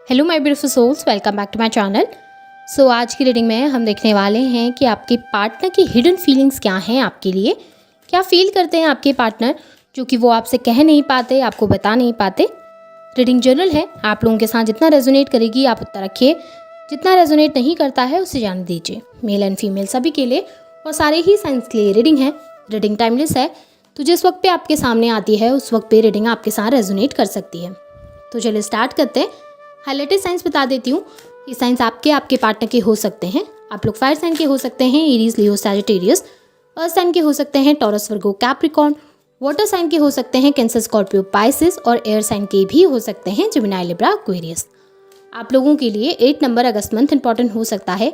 Hello my beautiful souls, welcome back to my channel. आज की reading में हम देखने वाले हैं कि आपके पार्टनर की हिडन फीलिंग्स क्या हैं आपके लिए। क्या फील करते हैं आपके पार्टनर जो कि वो आपसे कह नहीं पाते, आपको बता नहीं पाते। रीडिंग जनरल है, आप लोगों के साथ जितना रेजोनेट करेगी आप उतना रखिए, जितना रेजोनेट नहीं करता है उसे जाने दीजिए। मेल एंड फीमेल सभी के लिए और सारे ही साइंस के लिए रीडिंग है। रीडिंग टाइमलेस है, तो जिस वक्त पे आपके सामने आती है उस वक्त पे रीडिंग आपके साथ रेजोनेट कर सकती है। तो चलिए स्टार्ट करते हैं। हाईलाइटेड साइंस बता देती हूँ। ये साइंस आपके पार्टनर के हो सकते हैं। आप लोग फायर साइन के हो सकते हैं, एरीज, लियो, सैजिटेरियस। अर्थ साइन के हो सकते हैं, टॉरस, वर्गो, कैप्रिकॉर्न। वाटर साइन के हो सकते हैं, कैंसर, स्कॉर्पियो, पाइसिस। और एयर साइन के भी हो सकते हैं, जेमिनी, लिब्रा, एक्वेरियस। आप लोगों के लिए 8 नंबर अगस्त मंथ इंपॉर्टेंट हो सकता है,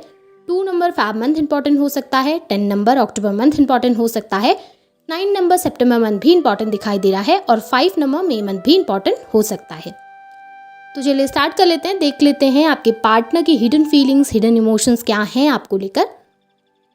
2 नंबर फैब मंथ इंपॉर्टेंट हो सकता है, 10 नंबर अक्टूबर मंथ इंपॉर्टेंट हो सकता है, 9 नंबर सितंबर मंथ भी इंपॉर्टेंट दिखाई दे रहा है और 5 नंबर मई मंथ भी इंपॉर्टेंट हो सकता है। तो चलिए स्टार्ट कर लेते हैं, देख लेते हैं आपके पार्टनर की हिडन फीलिंग्स, हिडन इमोशंस क्या हैं आपको लेकर।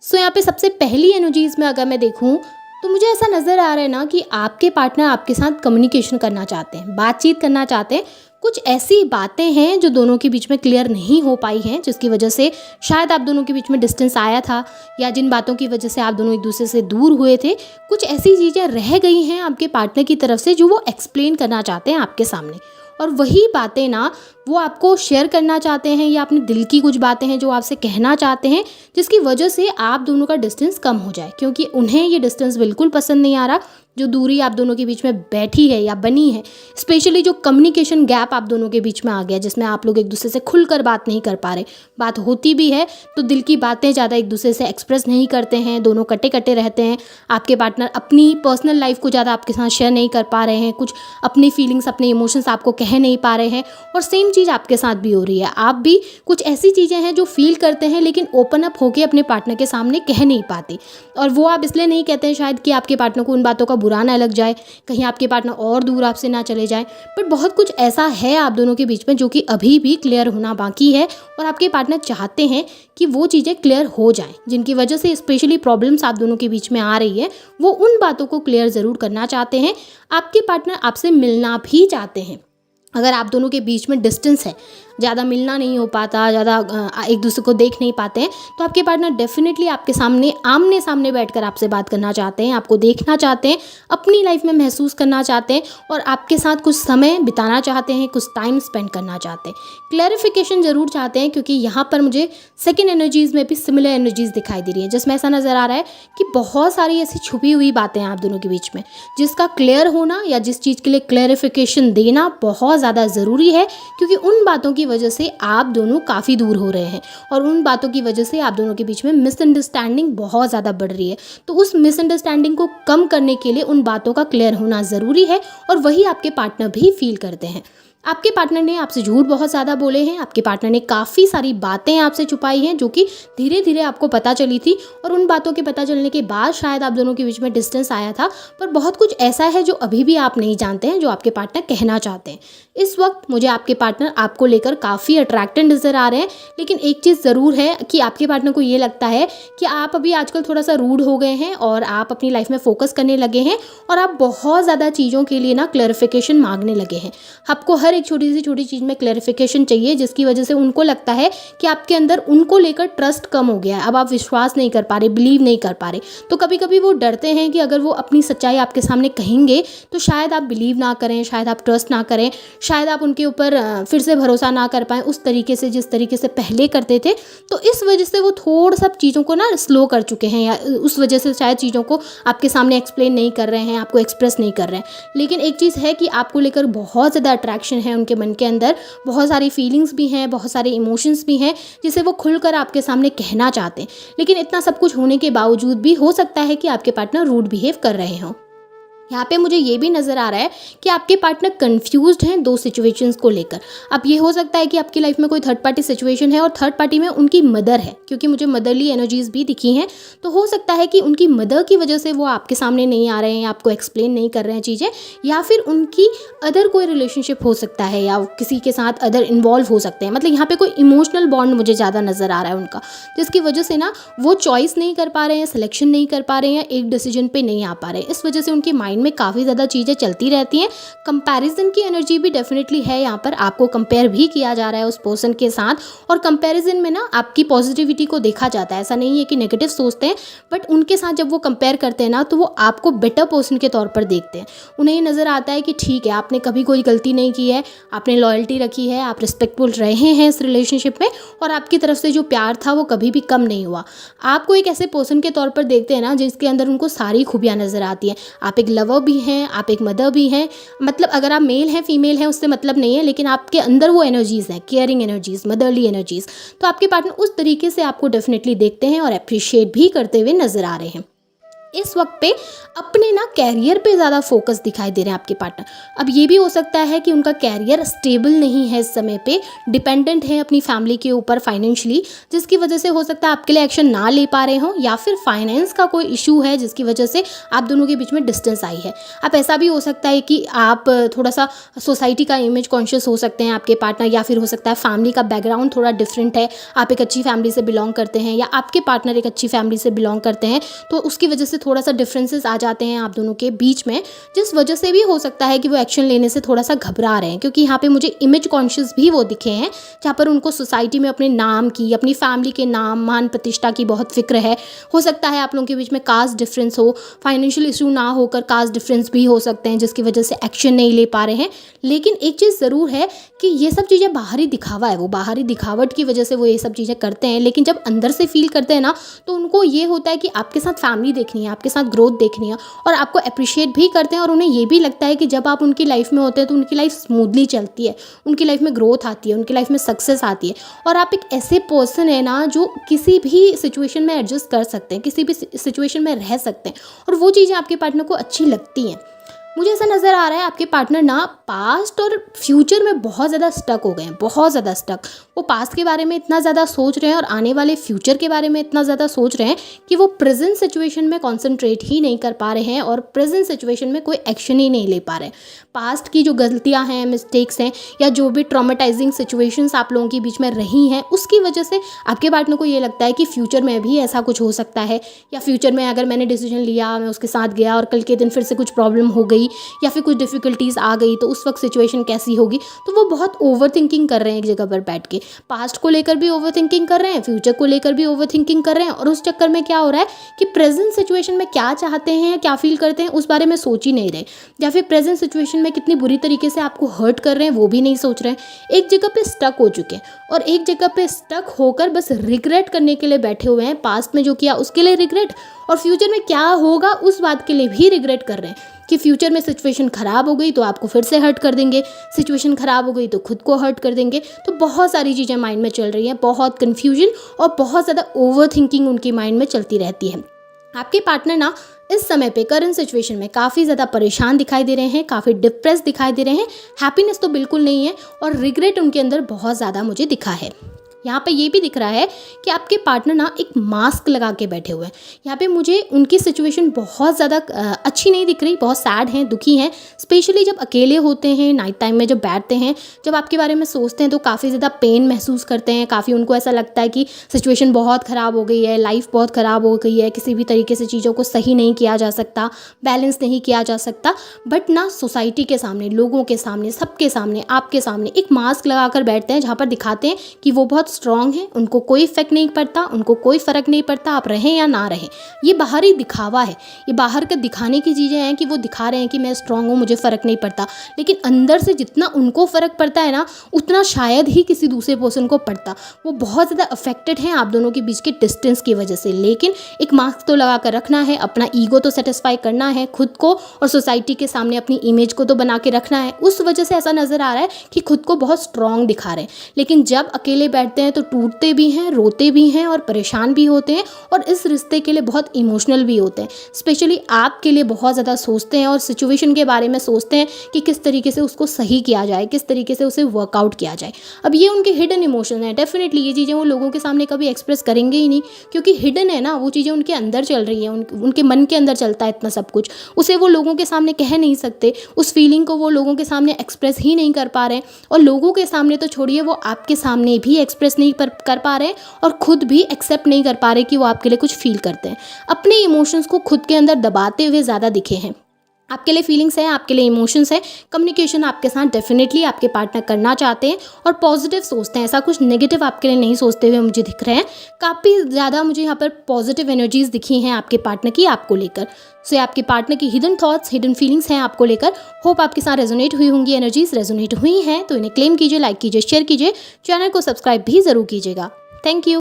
यहाँ पे सबसे पहली एनर्जीज में अगर मैं देखूं तो मुझे ऐसा नज़र आ रहा है ना कि आपके पार्टनर आपके साथ कम्युनिकेशन करना चाहते हैं, बातचीत करना चाहते हैं। कुछ ऐसी बातें हैं जो दोनों के बीच में क्लियर नहीं हो पाई हैं, जिसकी वजह से शायद आप दोनों के बीच में डिस्टेंस आया था, या जिन बातों की वजह से आप दोनों एक दूसरे से दूर हुए थे। कुछ ऐसी चीज़ें रह गई हैं आपके पार्टनर की तरफ से जो वो एक्सप्लेन करना चाहते हैं आपके सामने, और वही बातें ना वो आपको शेयर करना चाहते हैं, या अपने दिल की कुछ बातें हैं जो आपसे कहना चाहते हैं, जिसकी वजह से आप दोनों का डिस्टेंस कम हो जाए। क्योंकि उन्हें ये डिस्टेंस बिल्कुल पसंद नहीं आ रहा, जो दूरी आप दोनों के बीच में बैठी है या बनी है। स्पेशली जो कम्युनिकेशन गैप आप दोनों के बीच में आ गया, जिसमें आप लोग एक दूसरे से खुलकर बात नहीं कर पा रहे। बात होती भी है तो दिल की बातें ज़्यादा एक दूसरे से एक्सप्रेस नहीं करते हैं, दोनों कटे कटे रहते हैं। आपके पार्टनर अपनी पर्सनल लाइफ को ज़्यादा आपके साथ शेयर नहीं कर पा रहे हैं, कुछ अपनी फीलिंग्स, अपने इमोशंस आपको कह नहीं पा रहे हैं। और सेम चीज़ आपके साथ भी हो रही है। आप भी कुछ ऐसी चीज़ें हैं जो फील करते हैं लेकिन ओपन अप होकर अपने पार्टनर के सामने कह नहीं पाते। और वो आप इसलिए नहीं कहते हैं शायद कि आपके पार्टनर को उन बातों का बुरा ना लग जाए, कहीं आपके पार्टनर और दूर आपसे ना चले जाए। बट बहुत कुछ ऐसा है आप दोनों के बीच में जो कि अभी भी क्लियर होना बाकी है, और आपके पार्टनर चाहते हैं कि वो चीज़ें क्लियर हो जाएं, जिनकी वजह से स्पेशली प्रॉब्लम्स आप दोनों के बीच में आ रही है। वो उन बातों को क्लियर ज़रूर करना चाहते हैं। आपके पार्टनर आपसे मिलना भी चाहते हैं। अगर आप दोनों के बीच में डिस्टेंस है, ज़्यादा मिलना नहीं हो पाता, ज़्यादा एक दूसरे को देख नहीं पाते हैं, तो आपके पार्टनर डेफिनेटली आपके सामने आमने सामने बैठकर आपसे बात करना चाहते हैं, आपको देखना चाहते हैं, अपनी लाइफ में महसूस करना चाहते हैं, और आपके साथ कुछ समय बिताना चाहते हैं, कुछ टाइम स्पेंड करना चाहते हैं। क्लैरिफिकेशन ज़रूर चाहते हैं, क्योंकि यहाँ पर मुझे सेकेंड एनर्जीज़ में भी सिमिलर एनर्जीज़ दिखाई दे रही है, जिसमें ऐसा नज़र आ रहा है कि बहुत सारी ऐसी छुपी हुई बातें हैं आप दोनों के बीच में, जिसका क्लियर होना या जिस चीज़ के लिए क्लैरिफिकेशन देना बहुत ज़्यादा ज़रूरी है। क्योंकि उन बातों की वजह से आप दोनों काफ़ी दूर हो रहे हैं, और उन बातों की वजह से आप दोनों के बीच में मिसअंडरस्टैंडिंग बहुत ज़्यादा बढ़ रही है। तो उस मिसअंडरस्टैंडिंग को कम करने के लिए उन बातों का क्लियर होना ज़रूरी है, और वही आपके पार्टनर भी फील करते हैं। आपके पार्टनर ने आपसे झूठ बहुत ज़्यादा बोले हैं, आपके पार्टनर ने काफ़ी सारी बातें आपसे छुपाई हैं जो कि धीरे धीरे आपको पता चली थी, और उन बातों के पता चलने के बाद शायद आप दोनों के बीच में डिस्टेंस आया था। पर बहुत कुछ ऐसा है जो अभी भी आप नहीं जानते हैं, जो आपके पार्टनर कहना चाहते हैं। इस वक्त मुझे आपके पार्टनर आपको लेकर काफ़ी अट्रैक्टेड नज़र आ रहे हैं, लेकिन एक चीज़ ज़रूर है कि आपके पार्टनर को ये लगता है कि आप अभी आजकल थोड़ा सा रूड हो गए हैं, और आप अपनी लाइफ में फोकस करने लगे हैं, और आप बहुत ज़्यादा चीज़ों के लिए ना क्लैरिफिकेशन मांगने लगे हैं। आपको हर एक छोटी चीज़ में क्लैरिफिकेशन चाहिए, जिसकी वजह से उनको लगता है कि आपके अंदर उनको लेकर ट्रस्ट कम हो गया है। अब आप विश्वास नहीं कर पा रहे, बिलीव नहीं कर पा रहे। तो कभी कभी वो डरते हैं कि अगर वो अपनी सच्चाई आपके सामने कहेंगे तो शायद आप बिलीव ना करें, शायद आप ट्रस्ट ना करें, शायद आप उनके ऊपर फिर से भरोसा ना कर पाएँ उस तरीके से जिस तरीके से पहले करते थे। तो इस वजह से वो थोड़ा सा चीज़ों को ना स्लो कर चुके हैं, या उस वजह से शायद चीज़ों को आपके सामने एक्सप्लेन नहीं कर रहे हैं, आपको एक्सप्रेस नहीं कर रहे हैं। लेकिन एक चीज़ है कि आपको लेकर बहुत ज़्यादा अट्रैक्शन है उनके मन के अंदर, बहुत सारी फीलिंग्स भी हैं, बहुत सारे इमोशंस भी हैं, जिसे वो खुलकर आपके सामने कहना चाहते हैं। लेकिन इतना सब कुछ होने के बावजूद भी हो सकता है कि आपके पार्टनर रूड बिहेव कर रहे हों। यहाँ पे मुझे ये भी नज़र आ रहा है कि आपके पार्टनर कंफ्यूज्ड हैं 2 सिचुएशंस को लेकर। अब ये हो सकता है कि आपकी लाइफ में कोई थर्ड पार्टी सिचुएशन है, और थर्ड पार्टी में उनकी मदर है, क्योंकि मुझे मदरली एनर्जीज भी दिखी हैं। तो हो सकता है कि उनकी मदर की वजह से वो आपके सामने नहीं आ रहे हैं, आपको एक्सप्लेन नहीं कर रहे हैं चीज़ें, या फिर उनकी अदर कोई रिलेशनशिप हो सकता है, या किसी के साथ अदर इन्वॉल्व हो सकते हैं। मतलब यहाँ पर कोई इमोशनल बॉन्ड मुझे ज़्यादा नज़र आ रहा है उनका, जिसकी वजह से ना वो चॉइस नहीं कर पा रहे हैं, सिलेक्शन नहीं कर पा रहे हैं, एक डिसीजन पर नहीं आ पा रहे हैं। इस वजह से उनके माइंड माइंड में काफ़ी ज़्यादा चीज़ें चलती रहती हैं। कंपैरिजन की एनर्जी भी डेफिनेटली है यहाँ पर, आपको कंपेयर भी किया जा रहा है उस पर्सन के साथ, और कंपैरिजन में ना आपकी पॉजिटिविटी को देखा जाता है। ऐसा नहीं है कि नेगेटिव सोचते हैं, बट उनके साथ जब वो कंपेयर करते हैं ना तो वो आपको बेटर पर्सन के तौर पर देखते हैं। उन्हें ये नज़र आता है कि ठीक है, आपने कभी कोई गलती नहीं की है, आपने लॉयल्टी रखी है, आप रिस्पेक्टफुल रहे हैं इस रिलेशनशिप में, और आपकी तरफ से जो प्यार था वो कभी भी कम नहीं हुआ। आपको एक ऐसे पर्सन के तौर पर देखते हैं ना जिसके अंदर उनको सारी खूबियाँ नज़र आती हैं। आप एक लवर भी हैं, आप एक मदर भी हैं, मतलब अगर आप मेल हैं फीमेल हैं उससे मतलब नहीं है, लेकिन आपके अंदर वो एनर्जीज़ हैं, केयरिंग एनर्जीज़, मदरली एनर्जीज़। तो आपके पार्टनर उस तरीके से आपको डेफिनेटली देखते हैं और अप्रिशिएट भी करते हुए नज़र आ रहे हैं। इस वक्त पे अपने ना कैरियर पे ज़्यादा फोकस दिखाई दे रहे हैं आपके पार्टनर। अब ये भी हो सकता है कि उनका कैरियर स्टेबल नहीं है इस समय पे, डिपेंडेंट है अपनी फैमिली के ऊपर फाइनेंशियली, जिसकी वजह से हो सकता है आपके लिए एक्शन ना ले पा रहे हों, या फिर फाइनेंस का कोई इशू है जिसकी वजह से आप दोनों के बीच में डिस्टेंस आई है। अब ऐसा भी हो सकता है कि आप थोड़ा सा सोसाइटी का इमेज कॉन्शियस हो सकते हैं आपके पार्टनर, या फिर हो सकता है फैमिली का बैकग्राउंड थोड़ा डिफरेंट है, आप एक अच्छी फैमिली से बिलोंग करते हैं या आपके पार्टनर एक अच्छी फैमिली से बिलोंग करते हैं, तो उसकी वजह से थोड़ा सा डिफरेंसेस आ जाते हैं आप दोनों के बीच में, जिस वजह से भी हो सकता है कि वो एक्शन लेने से थोड़ा सा घबरा रहे हैं। क्योंकि यहाँ पे मुझे इमेज कॉन्शियस भी वो दिखे हैं जहाँ पर उनको सोसाइटी में अपने नाम की, अपनी फैमिली के नाम, मान प्रतिष्ठा की बहुत फिक्र है। हो सकता है आप लोगों के बीच में कास्ट डिफरेंस हो, फाइनेंशियल इशू ना होकर कास्ट डिफरेंस भी हो सकते हैं जिसकी वजह से एक्शन नहीं ले पा रहे हैं। लेकिन एक चीज़ ज़रूर है कि ये सब चीज़ें बाहरी दिखावा है, वो बाहरी दिखावट की वजह से वो ये सब चीज़ें करते हैं, लेकिन जब अंदर से फील करते हैं ना तो उनको ये होता है कि आपके साथ फैमिली देखनी है, आपके साथ ग्रोथ देखनी है, और आपको अप्रिशिएट भी करते हैं। और उन्हें ये भी लगता है कि जब आप उनकी लाइफ में होते हैं तो उनकी लाइफ स्मूथली चलती है, उनकी लाइफ में ग्रोथ आती है, उनकी लाइफ में सक्सेस आती है। और आप एक ऐसे पर्सन है ना जो किसी भी सिचुएशन में एडजस्ट कर सकते हैं, किसी भी सिचुएशन में रह सकते हैं, और वो चीज़ें आपके पार्टनर को अच्छी लगती हैं। मुझे ऐसा नज़र आ रहा है आपके पार्टनर ना पास्ट और फ्यूचर में बहुत ज़्यादा स्टक हो गए हैं, बहुत ज़्यादा स्टक। वो पास्ट के बारे में इतना ज़्यादा सोच रहे हैं और आने वाले फ्यूचर के बारे में इतना ज़्यादा सोच रहे हैं कि वो प्रेजेंट सिचुएशन में कॉन्सेंट्रेट ही नहीं कर पा रहे हैं और प्रेजेंट सिचुएशन में कोई एक्शन ही नहीं ले पा रहे हैं। पास्ट की जो गलतियाँ हैं, मिस्टेक्स हैं, या जो भी ट्रॉमेटाइजिंग सिचुएशंस आप लोगों के बीच में रही हैं, उसकी वजह से आपके पार्टनर को ये लगता है कि फ्यूचर में भी ऐसा कुछ हो सकता है, या फ्यूचर में अगर मैंने डिसीजन लिया, मैं उसके साथ गया और कल के दिन फिर से कुछ प्रॉब्लम हो गई या फिर कुछ डिफ़िकल्टीज़ आ गई तो उस वक्त सिचुएशन कैसी होगी। तो वो बहुत ओवर थिंकिंग कर रहे हैं एक जगह पर बैठ के, पास्ट को लेकर भी ओवर थिंकिंग कर रहे हैं, फ्यूचर को लेकर भी ओवर थिंकिंग कर रहे हैं, और उस चक्कर में क्या हो रहा है कि प्रेजेंट सिचुएशन में क्या चाहते हैं, क्या फील करते हैं, उस बारे में सोच ही नहीं रहे, या फिर प्रेजेंट सिचुएशन में कितनी बुरी तरीके से आपको हर्ट कर रहे हैं वो भी नहीं सोच रहे हैं। एक जगह पे स्टक हो चुके हैं, और एक जगह पे स्टक होकर बस रिग्रेट करने के लिए बैठे हुए हैं। पास्ट में जो किया उसके लिए रिग्रेट, और फ्यूचर में क्या होगा उस बात के लिए भी रिग्रेट कर रहे हैं कि फ्यूचर में सिचुएशन ख़राब हो गई तो आपको फिर से हर्ट कर देंगे, सिचुएशन ख़राब हो गई तो खुद को हर्ट कर देंगे। तो बहुत सारी चीज़ें माइंड में चल रही हैं, बहुत कन्फ्यूजन और बहुत ज़्यादा ओवर थिंकिंग उनकी माइंड में चलती रहती है। आपके पार्टनर ना इस समय पे करंट सिचुएशन में काफ़ी ज़्यादा परेशान दिखाई दे रहे हैं, काफ़ी डिप्रेस दिखाई दे रहे हैं, हैप्पीनेस तो बिल्कुल नहीं है, और रिग्रेट उनके अंदर बहुत ज़्यादा मुझे दिखा है। यहाँ पे ये भी दिख रहा है कि आपके पार्टनर ना एक मास्क लगा के बैठे हुए हैं। यहाँ पे मुझे उनकी सिचुएशन बहुत ज़्यादा अच्छी नहीं दिख रही, बहुत सैड हैं, दुखी हैं। स्पेशली जब अकेले होते हैं, नाइट टाइम में जब बैठते हैं, जब आपके बारे में सोचते हैं तो काफ़ी ज़्यादा पेन महसूस करते हैं, काफ़ी उनको ऐसा लगता है कि सिचुएशन बहुत ख़राब हो गई है, लाइफ बहुत ख़राब हो गई है, किसी भी तरीके से चीज़ों को सही नहीं किया जा सकता, बैलेंस नहीं किया जा सकता। बट ना सोसाइटी के सामने, लोगों के सामने, सबके सामने, आपके सामने एक मास्क लगा कर बैठते हैं जहाँ पर दिखाते हैं कि वो बहुत स्ट्रॉन्ग है, उनको कोई इफेक्ट नहीं पड़ता, उनको कोई फ़र्क नहीं पड़ता आप रहें या ना रहें। ये बाहरी दिखावा है, ये बाहर का दिखाने की चीज़ें हैं कि वो दिखा रहे हैं कि मैं स्ट्रॉन्ग हूँ, मुझे फ़र्क नहीं पड़ता, लेकिन अंदर से जितना उनको फ़र्क पड़ता है ना उतना शायद ही किसी दूसरे पर्सन को पड़ता। वो बहुत ज़्यादा अफेक्टेड हैं आप दोनों के बीच के डिस्टेंस की वजह से। लेकिन एक मास्क तो लगा कर रखना है, अपना ईगो तो सेटिस्फाई करना है, खुद को और सोसाइटी के सामने अपनी इमेज को तो बना के रखना है। उस वजह से ऐसा नज़र आ रहा है कि खुद को बहुत स्ट्रॉन्ग दिखा रहे हैं, लेकिन जब अकेले बैठते हैं तो टूटते भी हैं, रोते भी हैं और परेशान भी होते हैं, और इस रिश्ते के लिए बहुत इमोशनल भी होते हैं। स्पेशली आपके लिए बहुत ज़्यादा सोचते हैं और सिचुएशन के बारे में सोचते हैं कि किस तरीके से उसको सही किया जाए, किस तरीके से उसे वर्कआउट किया जाए। अब ये उनके हिडन इमोशन है। डेफिनेटली ये चीज़ें वो लोगों के सामने कभी एक्सप्रेस करेंगे ही नहीं, क्योंकि हिडन है ना, वो चीज़ें उनके अंदर चल रही हैं, उनके मन के अंदर चलता है इतना सब कुछ, उसे वो लोगों के सामने कह नहीं सकते, उस फीलिंग को वो लोगों के सामने एक्सप्रेस ही नहीं कर पा रहे हैं। और लोगों के सामने तो छोड़िए, वो आपके सामने भी एक्सप्रेस नहीं कर पा रहे हैं और खुद भी एक्सेप्ट नहीं कर पा रहे कि वो आपके लिए कुछ फील करते हैं। अपने इमोशंस को खुद के अंदर दबाते हुए ज़्यादा दिखे हैं। आपके लिए फीलिंग्स हैं, आपके लिए इमोशंस हैं। कम्युनिकेशन आपके साथ डेफिनेटली आपके पार्टनर करना चाहते हैं और पॉजिटिव सोचते हैं, ऐसा कुछ नेगेटिव आपके लिए नहीं सोचते हुए मुझे दिख रहे हैं। काफ़ी ज़्यादा मुझे यहाँ पर पॉजिटिव एनर्जीज दिखी हैं आपके पार्टनर की आपको लेकर। सो ये आपके पार्टनर की हिडन थॉट्स, हिडन फीलिंग्स हैं आपको लेकर। होप आपके साथ रेजोनेट हुई होंगी, एनर्जीज रेजोनेट हुई हैं तो इन्हें क्लेम कीजिए, लाइक कीजिए, शेयर कीजिए, चैनल को सब्सक्राइब भी ज़रूर कीजिएगा। Thank you.